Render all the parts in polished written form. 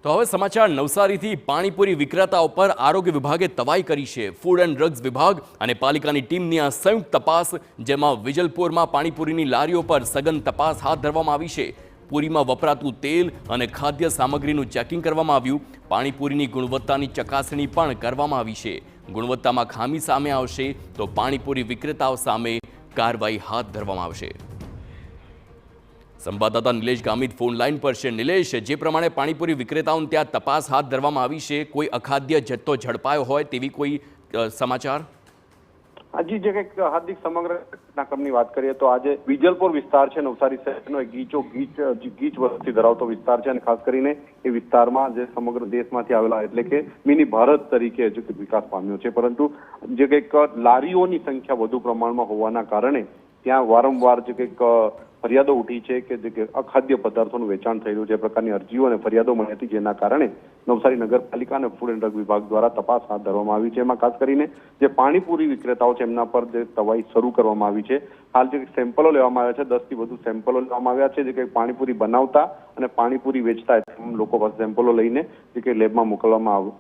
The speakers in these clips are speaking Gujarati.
તો હવે સમાચાર નવસારીથી પાણીપુરી વિક્રેતાઓ પર આરોગ્ય વિભાગે તવાઈ કરી છે। ફૂડ એન્ડ ડ્રગ્સ વિભાગ અને પાલિકાની ટીમની આ સંયુક્ત તપાસ, જેમાં વિજલપુરમાં પાણીપુરીની લારીઓ પર સઘન તપાસ હાથ ધરવામાં આવી છે। પૂરીમાં વપરાતું તેલ અને ખાદ્ય સામગ્રીનું ચેકિંગ કરવામાં આવ્યું। પાણીપુરીની ગુણવત્તાની ચકાસણી પણ કરવામાં આવી છે। ગુણવત્તામાં ખામી સામે આવશે તો પાણીપુરી વિક્રેતાઓ સામે કાર્યવાહી હાથ ધરવામાં આવશે। સંવાદદાતા નિલેશ ગામિત ફોન લાઈન પર છે। નિલેશ, જે પ્રમાણે પાણીપુરી વિક્રેતાઓને ત્યાં તપાસ હાથ ધરવામાં આવી છે, કોઈ અખાદ્ય જથ્થો ઝડપાયો હોય તેવી કોઈ સમાચાર? હાજી, જે કંઈક હાર્દિક સમગ્ર ઘટનાક્રમની વાત કરીએ તો આજે વિજલપુર વિસ્તાર છે નવસારી શહેરનો ગીચ વસ્તી ધરાવતો વિસ્તાર છે અને ખાસ કરીને એ વિસ્તારમાં જે સમગ્ર દેશમાંથી આવેલા એટલે કે મિની ભારત તરીકે જે વિકાસ પામ્યો છે, પરંતુ જે કંઈક લારીઓની સંખ્યા વધુ પ્રમાણમાં હોવાના કારણે ત્યાં વારંવાર જે કંઈક ફરિયાદો ઉઠી છે કે જે અખાદ્ય પદાર્થોનું વેચાણ થઈ રહ્યું છે, એ પ્રકારની અરજીઓ અને ફરિયાદો મળી હતી, જેના કારણે નવસારી નગરપાલિકા અને ફૂડ એન્ડ ડ્રગ વિભાગ દ્વારા તપાસ હાથ ધરવામાં આવી છે। એમાં ખાસ કરીને જે પાણીપુરી વિક્રેતાઓ છે એમના પર જે તવાઈ શરૂ કરવામાં આવી છે। હાલ જે સેમ્પલો લેવામાં આવ્યા છે, 10 થી વધુ સેમ્પલો લેવામાં આવ્યા છે, જે કંઈક પાણીપુરી બનાવતા અને પાણીપુરી વેચતા લોકો પાસે સેમ્પલો લઈને જે કંઈક લેબમાં મોકલવામાં આવે,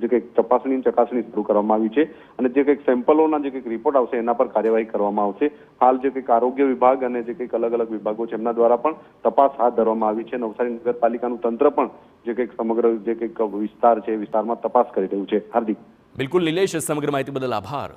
જે કંઈક ચકાસણી શરૂ કરવામાં આવી છે અને જે કંઈક સેમ્પલોના જે કંઈક રિપોર્ટ આવશે એના પર કાર્યવાહી કરવામાં આવશે। હાલ જે કંઈક આરોગ્ય વિભાગ અને જે કંઈક અલગ અલગ વિભાગો છે એમના દ્વારા પણ તપાસ હાથ ધરવામાં આવી છે। નવસારી નગરપાલિકાનું તંત્ર પણ જે કંઈક સમગ્ર જે કંઈક વિસ્તાર છે એ વિસ્તારમાં તપાસ કરી રહ્યું છે। હાર્દિક, બિલકુલ નિલેશ, સમગ્ર માહિતી બદલ આભાર।